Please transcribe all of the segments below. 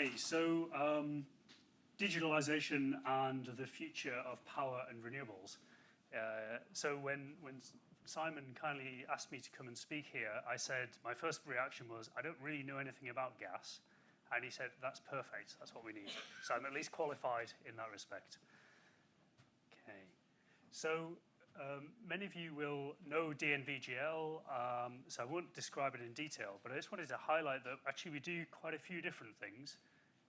Okay, so digitalization and the future of power and renewables. So when Simon kindly asked me to come and speak here, I said my first reaction was, I don't really know anything about gas. And he said, that's perfect, that's what we need. So I'm at least qualified in that respect. Okay, so many of you will know DNVGL, so I won't describe it in detail, but I just wanted to highlight that actually we do quite a few different things.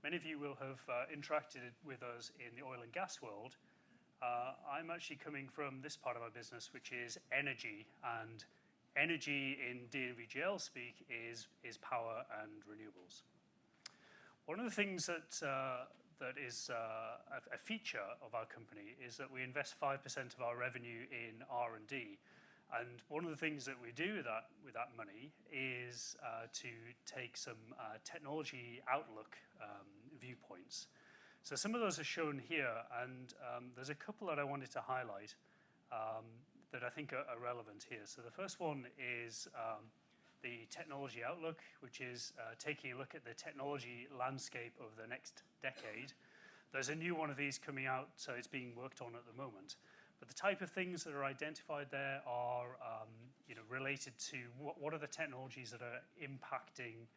Many of you will have interacted with us in the oil and gas world. I'm actually coming from this part of our business, which is energy, and energy in DNVGL speak is power and renewables. One of the things that is a feature of our company is that we invest 5% of our revenue in R&D. And one of the things that we do with that money is to take some technology outlook viewpoints. So some of those are shown here, and there's a couple that I wanted to highlight that I think are relevant here. So the first one is the technology outlook, which is taking a look at the technology landscape of the next decade. There's a new one of these coming out, so it's being worked on at the moment. But the type of things that are identified there are related to what are the technologies that are impacting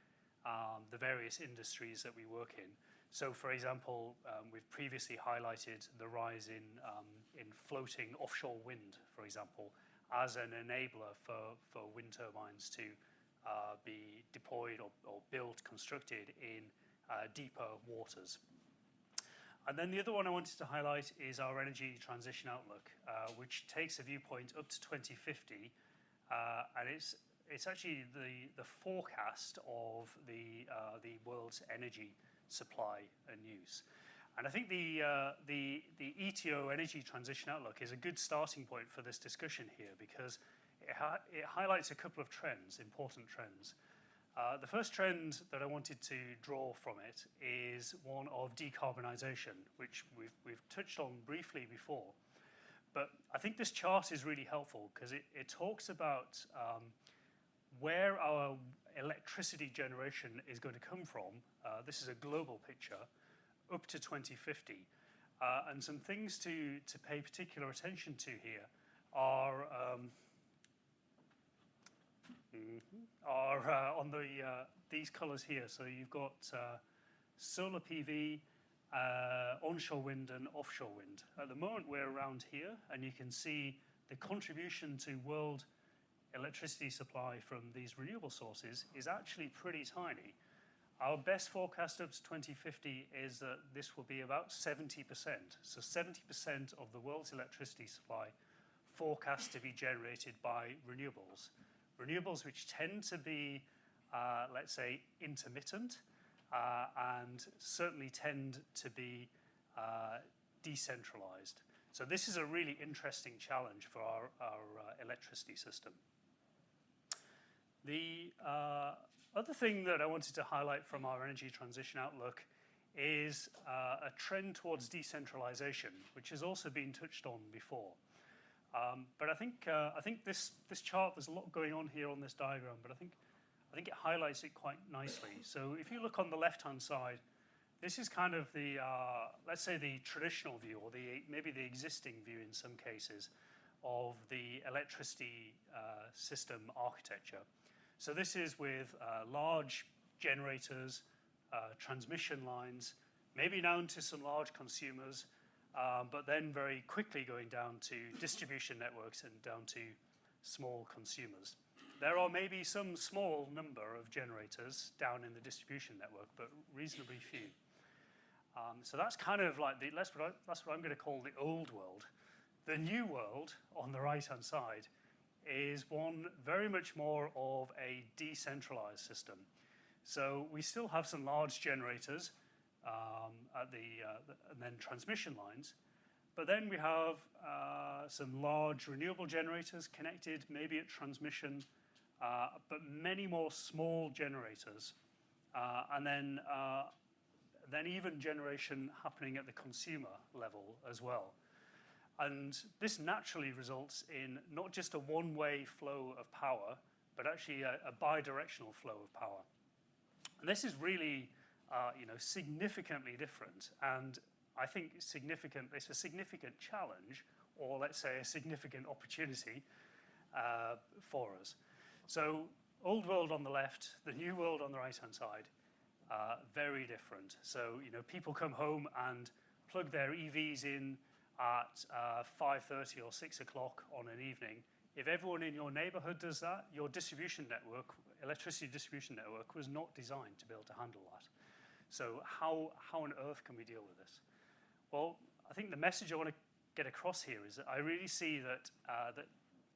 the various industries that we work in. So, for example, we've previously highlighted the rise in floating offshore wind, for example, as an enabler for wind turbines to be deployed or built, constructed in deeper waters. And then the other one I wanted to highlight is our energy transition outlook, which takes a viewpoint up to 2050, and it's actually the forecast of the world's energy supply and use. And I think the ETO energy transition outlook is a good starting point for this discussion here, because it highlights a couple of trends, important trends. The first trend that I wanted to draw from it is one of decarbonisation, which we've touched on briefly before. But I think this chart is really helpful because it talks about where our electricity generation is going to come from. This is a global picture, up to 2050. And some things to pay particular attention to here are on these colours here. So you've got solar PV, onshore wind and offshore wind. At the moment we're around here, and you can see the contribution to world electricity supply from these renewable sources is actually pretty tiny. Our best forecast up to 2050 is that this will be about 70%. So 70% of the world's electricity supply forecast to be generated by renewables. Renewables which tend to be, let's say, intermittent and certainly tend to be decentralized. So this is a really interesting challenge for our electricity system. The other thing that I wanted to highlight from our energy transition outlook is a trend towards decentralization, which has also been touched on before. But I think this chart, there's a lot going on here on this diagram, but I think it highlights it quite nicely. So if you look on the left-hand side, this is kind of the, let's say the traditional view, or maybe the existing view in some cases, of the electricity system architecture. So this is with large generators, transmission lines, maybe down to some large consumers, but then very quickly going down to distribution networks and down to small consumers. There are maybe some small number of generators down in the distribution network, but reasonably few. So that's kind of like that's what I'm going to call the old world. The new world on the right-hand side is one very much more of a decentralized system. So we still have some large generators and then transmission lines, but then we have some large renewable generators connected, maybe at transmission, but many more small generators, and then even generation happening at the consumer level as well. And this naturally results in not just a one-way flow of power, but actually a bi-directional flow of power. And this is really are, significantly different. And I think it's a significant challenge, or let's say a significant opportunity for us. So old world on the left, the new world on the right-hand side, very different. So, people come home and plug their EVs in at 5:30 or 6 o'clock on an evening. If everyone in your neighborhood does that, your distribution network, electricity distribution network, was not designed to be able to handle that. So how on earth can we deal with this? Well, I think the message I want to get across here is that I really see that, that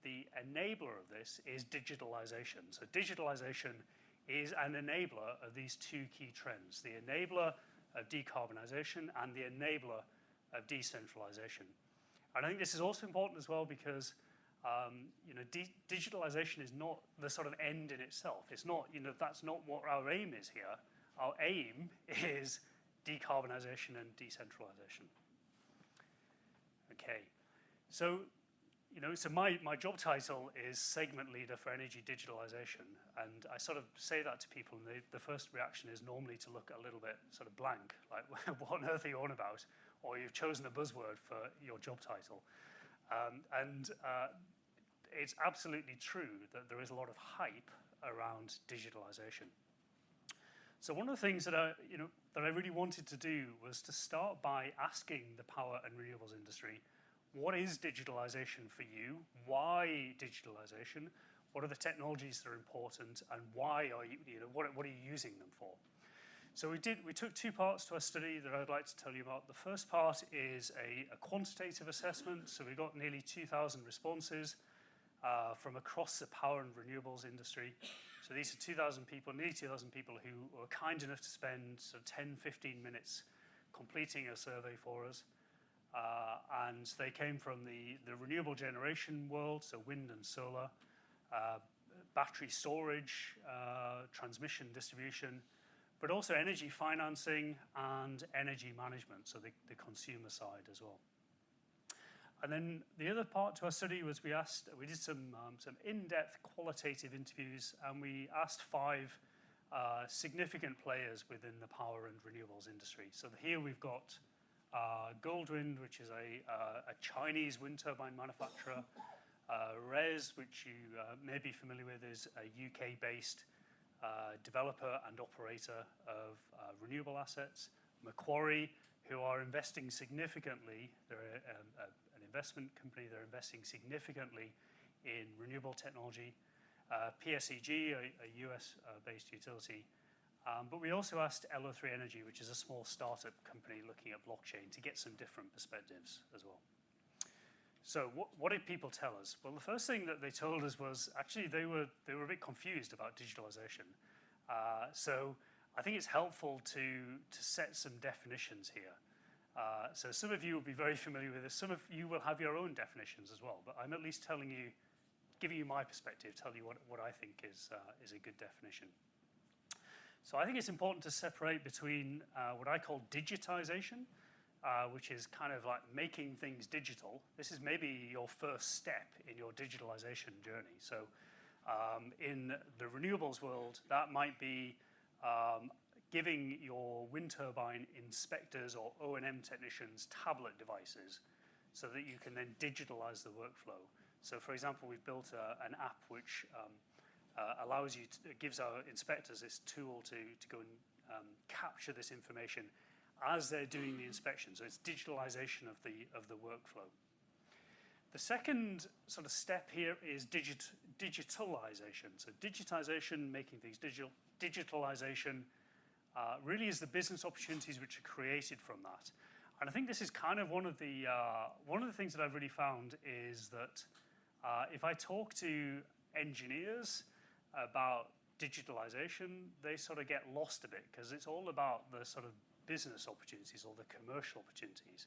the enabler of this is digitalization. So digitalization is an enabler of these two key trends, the enabler of decarbonisation and the enabler of decentralisation. And I think this is also important as well because digitalisation is not the sort of end in itself. It's not, that's not what our aim is here. Our aim is decarbonisation and decentralisation. Okay, so so my job title is segment leader for energy digitalisation, and I sort of say that to people, and the first reaction is normally to look a little bit sort of blank, like what on earth are you on about? Or you've chosen a buzzword for your job title. It's absolutely true that there is a lot of hype around digitalisation. So one of the things that I really wanted to do was to start by asking the power and renewables industry, what is digitalisation for you? Why digitalisation? What are the technologies that are important, and why are you, what are you using them for? So we took two parts to our study that I'd like to tell you about. The first part is a quantitative assessment. So we got nearly 2,000 responses from across the power and renewables industry. So these are 2,000 people, nearly 2,000 people who were kind enough to spend sort of 10, 15 minutes completing a survey for us. And they came from the renewable generation world, so wind and solar, battery storage, transmission, distribution, but also energy financing and energy management, so the consumer side as well. And then the other part to our study was we did some in-depth qualitative interviews, and we asked 5 significant players within the power and renewables industry. So here we've got Goldwind, which is a Chinese wind turbine manufacturer. RES, which you may be familiar with, is a UK-based developer and operator of renewable assets. Macquarie, who are investing significantly, they're an investment company, they're investing significantly in renewable technology. PSEG, a US-based utility. But we also asked LO3 Energy, which is a small startup company looking at blockchain, to get some different perspectives as well. So what did people tell us? Well, the first thing that they told us was actually they were a bit confused about digitalization. So I think it's helpful to set some definitions here. So some of you will be very familiar with this. Some of you will have your own definitions as well. But I'm at least giving you my perspective, tell you what I think is a good definition. So I think it's important to separate between what I call digitization, which is kind of like making things digital. This is maybe your first step in your digitalization journey. So in the renewables world, that might be giving your wind turbine inspectors or O&M technicians tablet devices so that you can then digitalize the workflow. So for example, we've built an app which gives our inspectors this tool to go and capture this information as they're doing the inspection. So it's digitalization of the workflow. The second sort of step here is digitalization. So digitization, making things digital. Digitalization really is the business opportunities which are created from that. And I think this is kind of one of the things that I've really found is that if I talk to engineers about digitalization, they sort of get lost a bit because it's all about the sort of business opportunities or the commercial opportunities.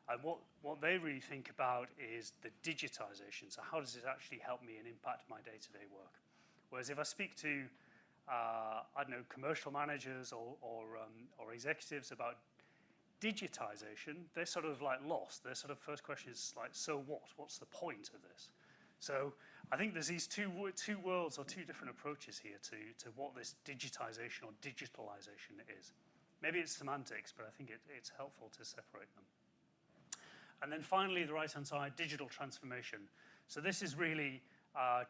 And what they really think about is the digitization. So how does it actually help me and impact my day-to-day work? Whereas if I speak to, I don't know, commercial managers or executives about digitization, they're sort of like lost. Their sort of first question is like, so what? What's the point of this? So I think there's these two worlds or two different approaches here to what this digitization or digitalization is. Maybe it's semantics, but I think it's helpful to separate them. And then finally, the right-hand side, digital transformation. So this is really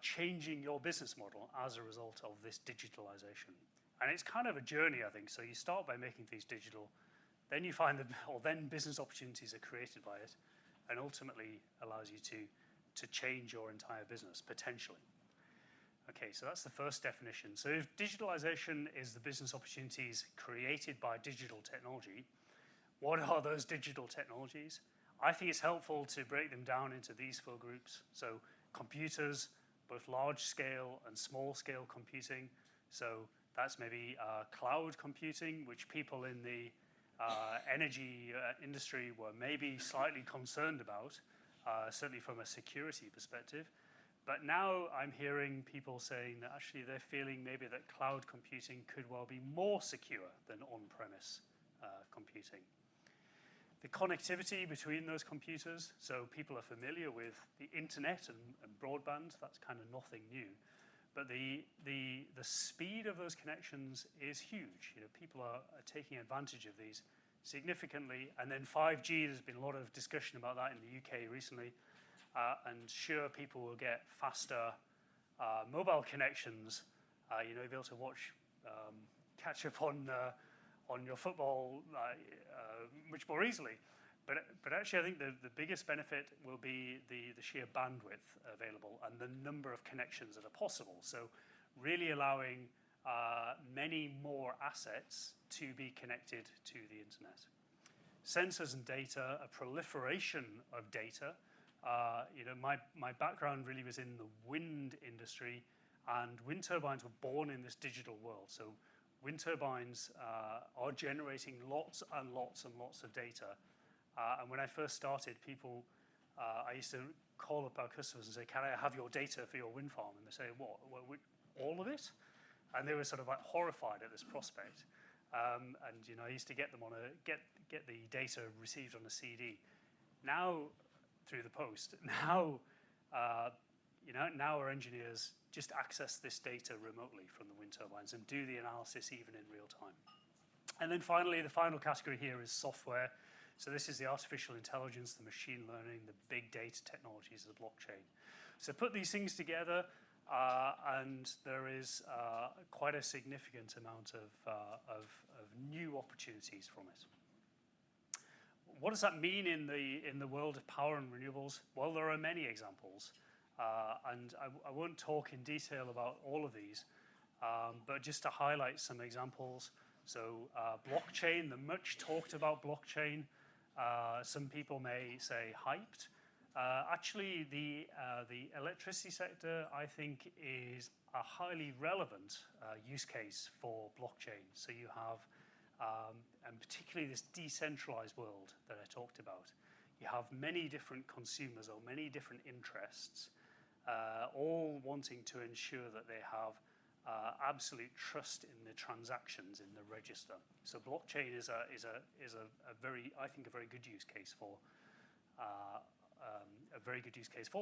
changing your business model as a result of this digitalization. And it's kind of a journey, I think. So you start by making things digital, then you find then business opportunities are created by it, and ultimately allows you to change your entire business, potentially. Okay, so that's the first definition. So if digitalization is the business opportunities created by digital technology, what are those digital technologies? I think it's helpful to break them down into these 4 groups. So computers, both large-scale and small-scale computing. So that's maybe cloud computing, which people in the energy industry were maybe slightly concerned about, certainly from a security perspective. But now I'm hearing people saying that actually they're feeling maybe that cloud computing could well be more secure than on-premise computing. The connectivity between those computers, so people are familiar with the internet and broadband, that's kind of nothing new. But the speed of those connections is huge. You know, people are taking advantage of these significantly. And then 5G, there's been a lot of discussion about that in the UK recently. And sure, people will get faster mobile connections. You know, you'll be able to watch, catch up on your football much more easily. But actually, I think the biggest benefit will be the sheer bandwidth available and the number of connections that are possible. So really allowing many more assets to be connected to the internet. Sensors and data, a proliferation of data. You know, my background really was in the wind industry, and wind turbines were born in this digital world. So wind turbines are generating lots and lots and lots of data. And when I first started, I used to call up our customers and say, can I have your data for your wind farm? And they say, what all of it? And they were sort of like horrified at this prospect. And you know, I used to get them get the data received on a CD. Now, through the post, now our engineers just access this data remotely from the wind turbines and do the analysis even in real time. And then finally, the final category here is software. So this is the artificial intelligence, the machine learning, the big data technologies, the blockchain. So put these things together, and there is quite a significant amount of new opportunities from it. What does that mean in the world of power and renewables? Well, there are many examples, and I won't talk in detail about all of these, but just to highlight some examples. So blockchain, the much talked about blockchain, some people may say hyped. Actually, the electricity sector, I think, is a highly relevant use case for blockchain. So you have, and particularly this decentralized world that I talked about, you have many different consumers or many different interests, all wanting to ensure that they have absolute trust in the transactions in the register. So blockchain is a very, I think, a very good use case for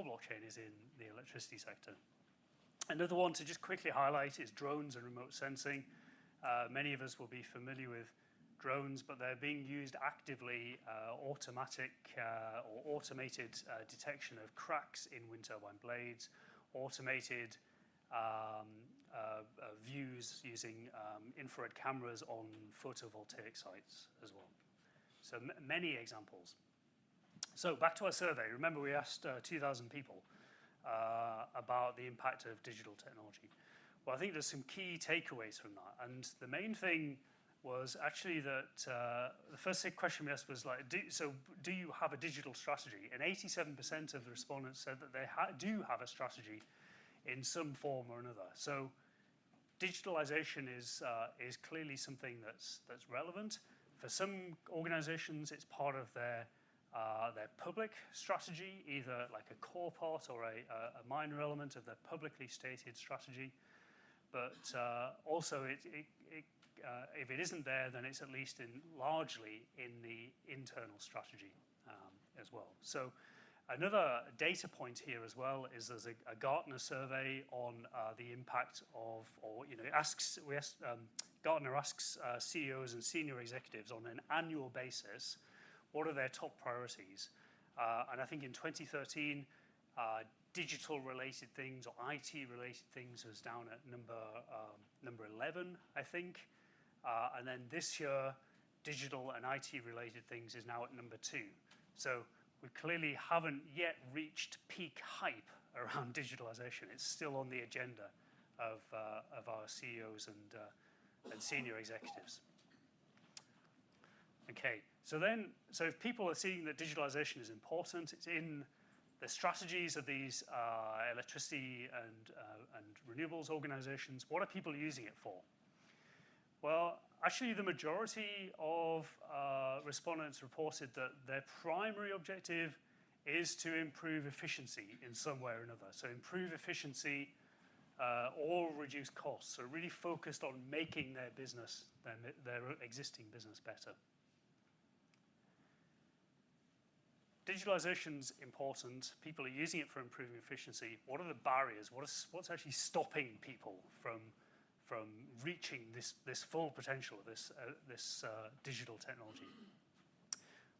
blockchain is in the electricity sector. Another one to just quickly highlight is drones and remote sensing. Many of us will be familiar with drones, but they're being used actively, automatic or automated detection of cracks in wind turbine blades, automated views using infrared cameras on photovoltaic sites as well. So many examples. So back to our survey. Remember, we asked 2,000 people about the impact of digital technology. Well, I think there's some key takeaways from that. And the main thing was actually that the first question we asked was like, do you have a digital strategy? And 87% of the respondents said that they do have a strategy in some form or another. So digitalization is clearly something that's relevant. For some organizations, it's part of their public strategy, either like a core part or a minor element of their publicly stated strategy. But also, if it isn't there, then it's at least largely in the internal strategy as well. So another data point here as well is there's a Gartner survey on the impact of, or we asked Gartner asks CEOs and senior executives on an annual basis, what are their top priorities? And I think in 2013, digital-related things or IT-related things was down at number 11, I think. And then this year, digital and IT-related things is now at number 2. So we clearly haven't yet reached peak hype around digitalization. It's still on the agenda of our CEOs and senior executives. Okay, so if people are seeing that digitalization is important, it's in the strategies of these electricity and renewables organizations. What are people using it for? Well, actually, the majority of respondents reported that their primary objective is to improve efficiency in some way or another. So improve efficiency or reduce costs. So really focused on making their business, their existing business better. Digitalization's important. People are using it for improving efficiency. What are the barriers? What's actually stopping people from reaching this full potential of this digital technology?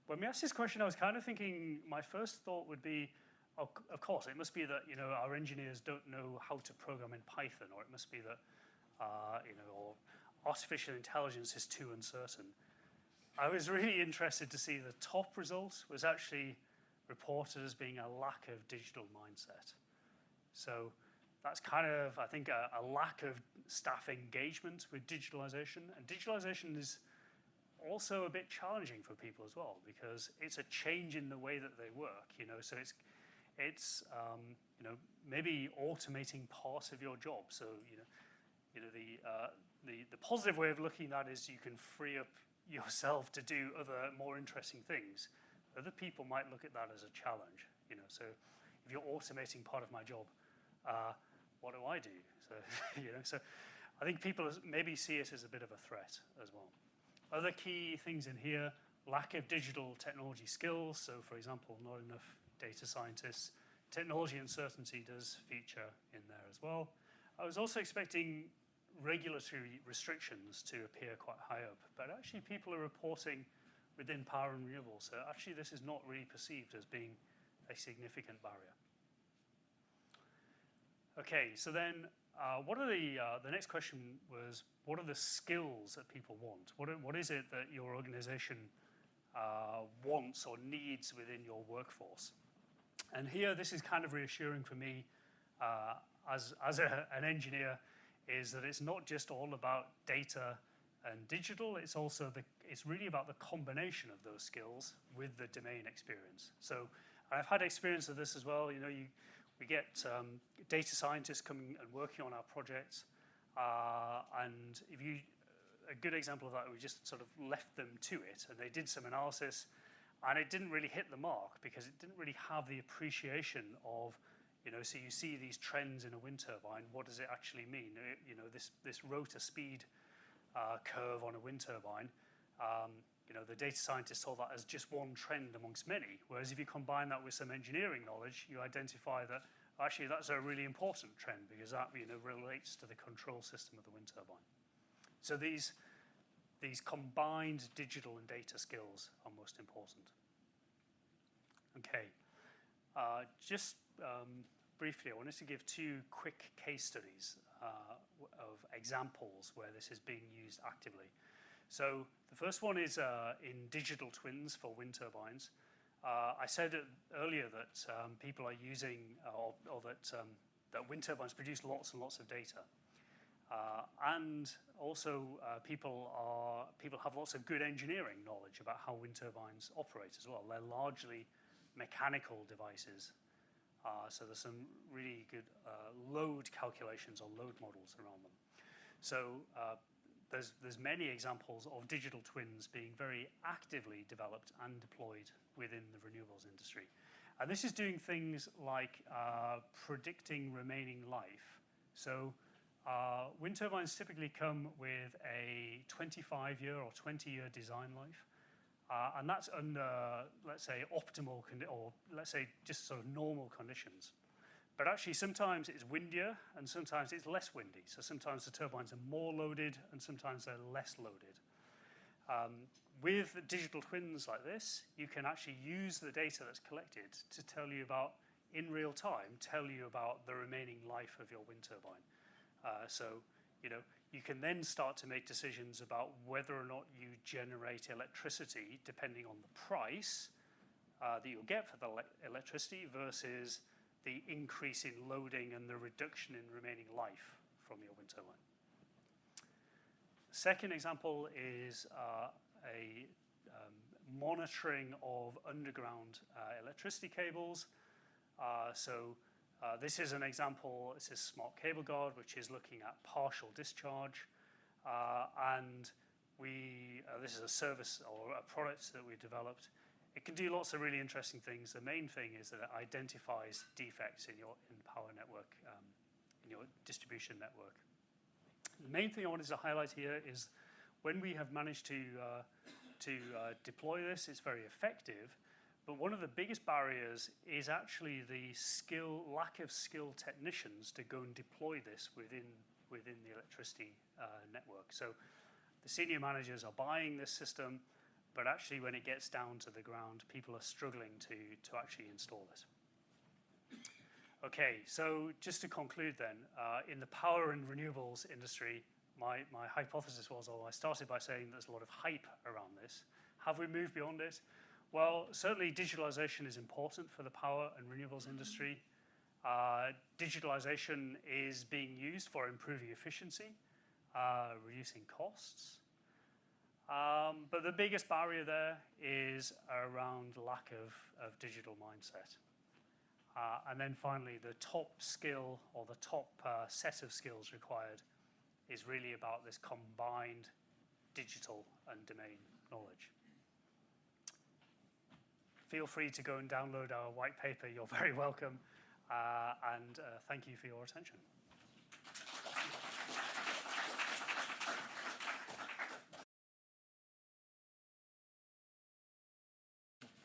When we asked this question, I was kind of thinking, my first thought would be, of course, it must be that our engineers don't know how to program in Python, or it must be that or artificial intelligence is too uncertain. I was really interested to see the top result was actually reported as being a lack of digital mindset. So that's kind of, I think, a lack of staff engagement with digitalization. And digitalization is also a bit challenging for people as well, because it's a change in the way that they work. So it's maybe automating part of your job. So the positive way of looking at that is you can free up yourself to do other more interesting things. Other people might look at that as a challenge. So if you're automating part of my job, what do I do? So so I think people maybe see it as a bit of a threat as well. Other key things in here: lack of digital technology skills. So, for example, not enough data scientists. Technology uncertainty does feature in there as well. I was also expecting regulatory restrictions to appear quite high up, but actually people are reporting within power and renewables. So actually this is not really perceived as being a significant barrier. Okay, so then what are the next question was, what are the skills that people want? What is it that your organization wants or needs within your workforce? And here, this is kind of reassuring for me as an engineer, is that it's not just all about data and digital, it's really about the combination of those skills with the domain experience. So I've had experience of this as well. We get data scientists coming and working on our projects, and a good example of that, we just sort of left them to it, and they did some analysis, and it didn't really hit the mark because it didn't really have the appreciation of, so you see these trends in a wind turbine. What does it actually mean? This rotor speed curve on a wind turbine. The data scientists saw that as just one trend amongst many. Whereas if you combine that with some engineering knowledge, you identify that actually that's a really important trend because that relates to the control system of the wind turbine. So these combined digital and data skills are most important. Okay, just briefly, I wanted to give 2 quick case studies of examples where this is being used actively. So the first one is in digital twins for wind turbines. I said earlier that people are using, or that wind turbines produce lots and lots of data. And also people have lots of good engineering knowledge about how wind turbines operate as well. They're largely mechanical devices. So there's some really good load calculations or load models around them. So there's many examples of digital twins being very actively developed and deployed within the renewables industry. And this is doing things like predicting remaining life. So wind turbines typically come with a 25-year or 20-year design life. And that's under, let's say, optimal, or let's say just sort of normal conditions. But actually, sometimes it's windier and sometimes it's less windy. So sometimes the turbines are more loaded and sometimes they're less loaded. With digital twins like this, you can actually use the data that's collected to tell you about, in real time, tell you about the remaining life of your wind turbine. So, you can then start to make decisions about whether or not you generate electricity depending on the price that you'll get for the electricity versus the increase in loading and the reduction in remaining life from your wind turbine. Second example is monitoring of underground electricity cables. This is an example. This is Smart Cable Guard, which is looking at partial discharge. And this is a service or a product that we developed. It can do lots of really interesting things. The main thing is that it identifies defects in your power network, in your distribution network. The main thing I wanted to highlight here is when we have managed to deploy this, it's very effective. But one of the biggest barriers is actually the lack of skilled technicians to go and deploy this within the electricity network. So the senior managers are buying this system, but actually when it gets down to the ground, people are struggling to actually install it. Okay, so just to conclude then, in the power and renewables industry, my hypothesis was, I started by saying there's a lot of hype around this. Have we moved beyond it? Well, certainly digitalization is important for the power and renewables industry. Digitalization is being used for improving efficiency, reducing costs. But the biggest barrier there is around lack of digital mindset. And then finally, the top skill or the top set of skills required is really about this combined digital and domain knowledge. Feel free to go and download our white paper. You're very welcome. And thank you for your attention.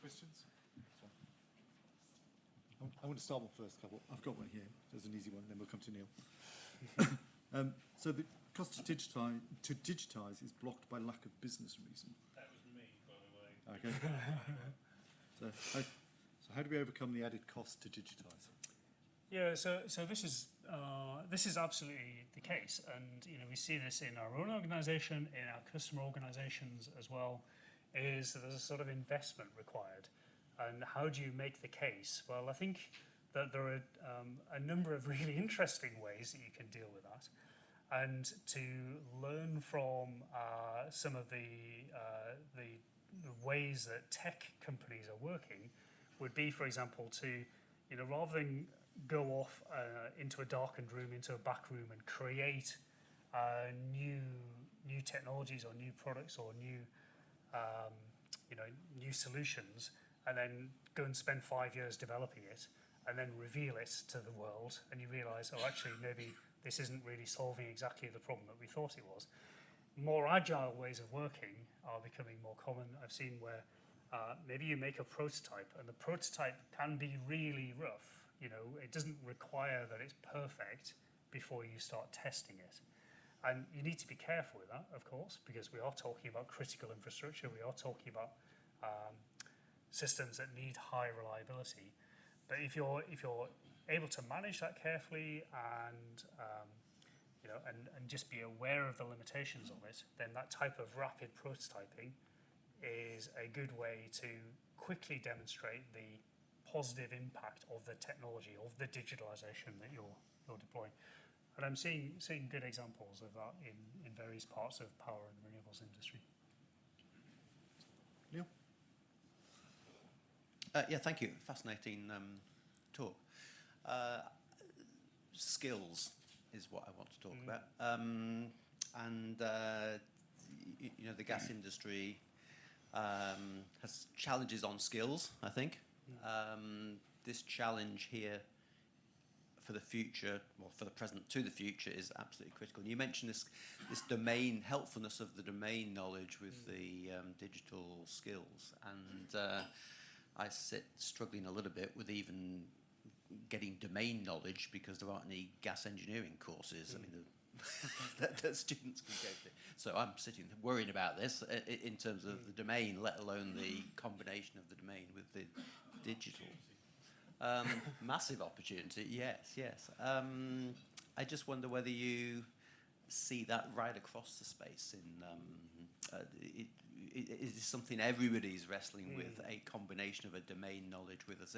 Questions? I want to start with the first couple. I've got one here. There's an easy one, then we'll come to Neil. So the cost to digitize is blocked by lack of business reason. That was me, by the way. Okay. So how do we overcome the added cost to digitize? Yeah, so this is absolutely the case, and we see this in our own organisation, in our customer organisations as well. Is that there's a sort of investment required, and how do you make the case? Well, I think that there are a number of really interesting ways that you can deal with that, and to learn from some of the ways that tech companies are working would be, for example, to rather than go off into a darkened room, into a back room, and create new technologies or new products or new solutions, and then go and spend 5 years developing it, and then reveal it to the world, and you realise, actually, maybe this isn't really solving exactly the problem that we thought it was. More agile ways of working are becoming more common. I've seen where maybe you make a prototype, and the prototype can be really rough. It doesn't require that it's perfect before you start testing it. And you need to be careful with that, of course, because we are talking about critical infrastructure. We are talking about systems that need high reliability. But if you're able to manage that carefully and just be aware of the limitations of it, then that type of rapid prototyping is a good way to quickly demonstrate the positive impact of the technology, of the digitalisation that you're deploying. And I'm seeing good examples of that in various parts of power and renewables industry. Neil? Yeah, thank you. Fascinating talk. Skills is what I want to talk about. The gas industry has challenges on skills, I think. This challenge here for the future, or for the present to the future, is absolutely critical. And you mentioned this domain, helpfulness of the domain knowledge with the digital skills. And I sit struggling a little bit with even getting domain knowledge because there aren't any gas engineering courses. I mean, that students can go to. So I'm sitting worrying about this in terms of the domain, let alone the combination of the domain with the digital. Massive opportunity, yes. I just wonder whether you see that right across the space. Is this something everybody's wrestling with, a combination of a domain knowledge with us?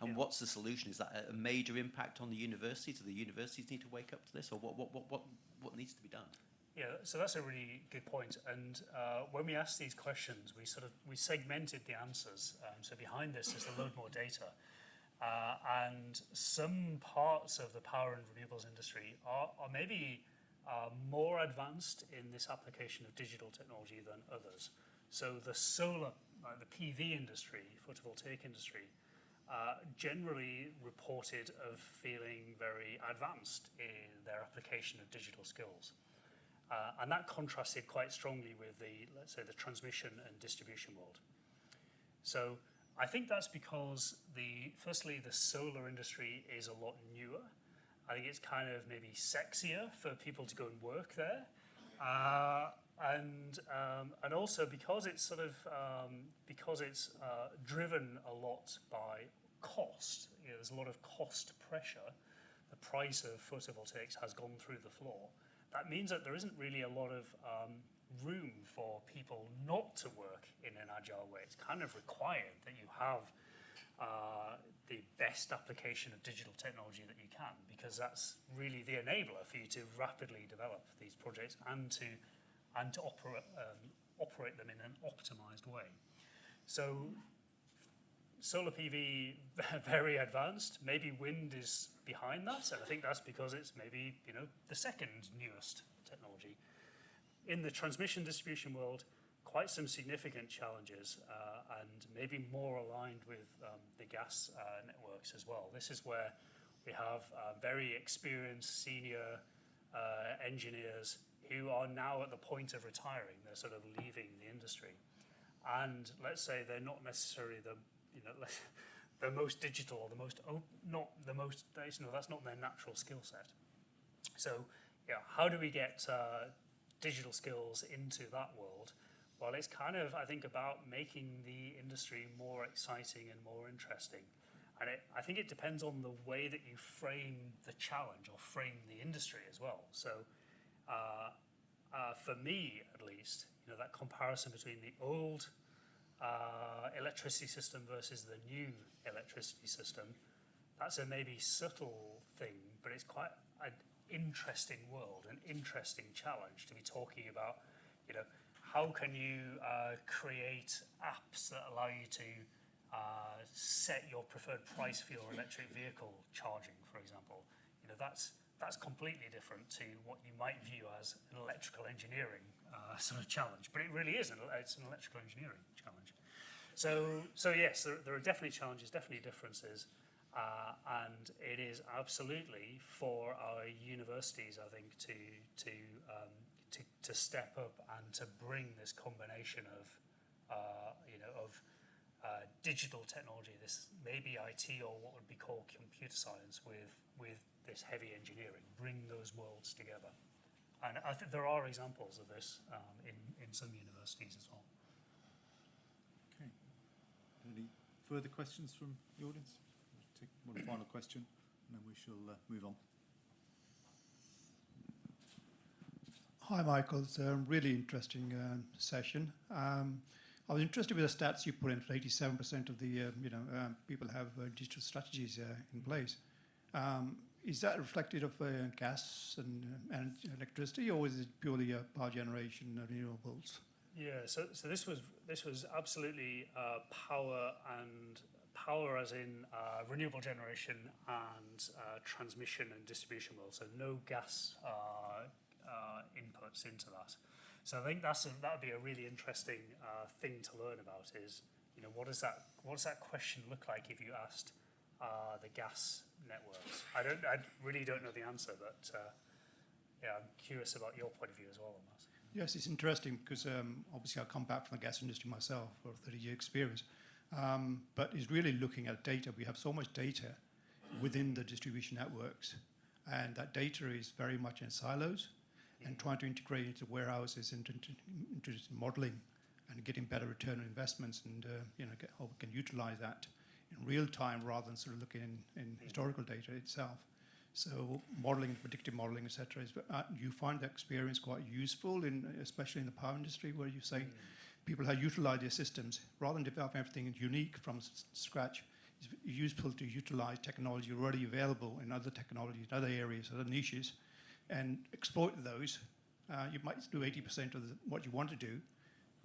And what's the solution? Is that a major impact on the universities? Do the universities need to wake up to this, or what needs to be done? Yeah, so that's a really good point. And when we asked these questions, we segmented the answers. So behind this is a load more data. And some parts of the power and renewables industry are maybe more advanced in this application of digital technology than others. So the solar, the PV industry, photovoltaic industry, generally reported of feeling very advanced in their application of digital skills. And that contrasted quite strongly with let's say, the transmission and distribution world. So I think that's because firstly, the solar industry is a lot newer. I think it's kind of maybe sexier for people to go and work there, and also because it's driven a lot by cost. There's a lot of cost pressure. The price of photovoltaics has gone through the floor. That means that there isn't really a lot of room for people not to work in an agile way. It's kind of required that you have the best application of digital technology that you can, because that's really the enabler for you to rapidly develop these projects and to operate them in an optimized way. So solar PV, very advanced. Maybe wind is behind that, and I think that's because it's maybe the second newest technology. In the transmission distribution world, quite some significant challenges, and maybe more aligned with the gas networks as well. This is where we have very experienced senior engineers who are now at the point of retiring. They're sort of leaving the industry, and let's say they're not necessarily the most digital or that's not their natural skill set. So, how do we get digital skills into that world? Well, it's kind of, I think, about making the industry more exciting and more interesting. And I think it depends on the way that you frame the challenge or frame the industry as well. So for me, at least, that comparison between the old electricity system versus the new electricity system, that's a maybe subtle thing, but it's quite an interesting world, an interesting challenge to be talking about, how can you create apps that allow you to set your preferred price for your electric vehicle charging, for example. That's completely different to what you might view as an electrical engineering sort of challenge, but it really is. It's an electrical engineering challenge. So yes, there are definitely challenges, definitely differences, and it is absolutely for our universities, I think, to step up and to bring this combination of digital technology, this maybe IT or what would be called computer science, with this heavy engineering, bring those worlds together. And I think there are examples of this in some universities as well. Okay. Any further questions from the audience? We'll take one final question, and then we shall move on. Hi, Michael. It's a really interesting session. I was interested with the stats you put in. 87% of the people have digital strategies in place. Is that reflective of gas and electricity, or is it purely power generation and renewables? Yeah, so this was absolutely power as in renewable generation and transmission and distribution world. So no gas inputs into that. So I think that would be a really interesting thing to learn about. Is what does that question look like if you asked the gas networks? I really don't know the answer, but I'm curious about your point of view as well on that. Yes, it's interesting because obviously I come back from the gas industry myself for 30-year experience, but it's really looking at data. We have so much data. within the distribution networks. And that data is very much in silos, and trying to integrate into warehouses, into modeling, and getting better return on investments, and how we can utilize that in real time rather than sort of looking in historical data itself. So modeling, predictive modeling, etc. You find that experience quite useful, especially in the power industry, where you say people have utilized their systems rather than develop everything unique from scratch. It's useful to utilize technology already available in other technologies, other areas, other niches, and exploit those. You might do 80% of what you want to do,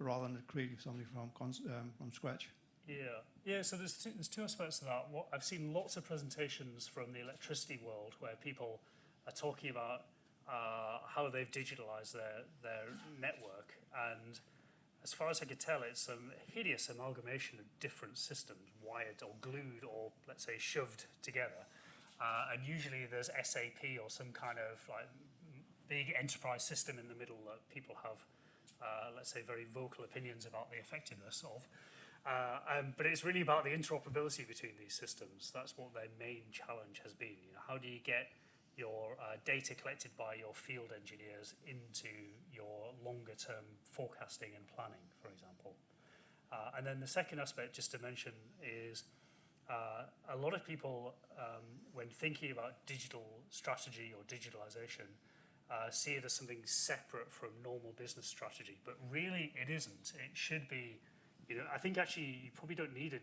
rather than creating something from scratch. Yeah. So there's two aspects to that. I've seen lots of presentations from the electricity world where people are talking about how they've digitalized their network, and as far as I could tell, it's some hideous amalgamation of different systems, wired or glued or, let's say, shoved together. And usually there's SAP or some kind of like big enterprise system in the middle that people have, let's say, very vocal opinions about the effectiveness of. But it's really about the interoperability between these systems. That's what their main challenge has been. How do you get your data collected by your field engineers into your longer-term forecasting and planning, for example? And then the second aspect, just to mention, is a lot of people, when thinking about digital strategy or digitalisation, see it as something separate from normal business strategy. But really, it isn't. It should be, I think actually you probably don't need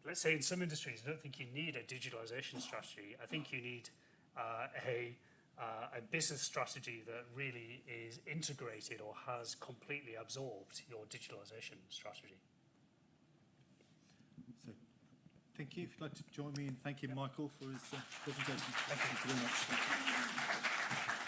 let's say in some industries, I don't think you need a digitalisation strategy. I think you need a business strategy that really is integrated or has completely absorbed your digitalisation strategy. So, thank you. If you'd like to join me in thanking Michael for his presentation. Thank you very much.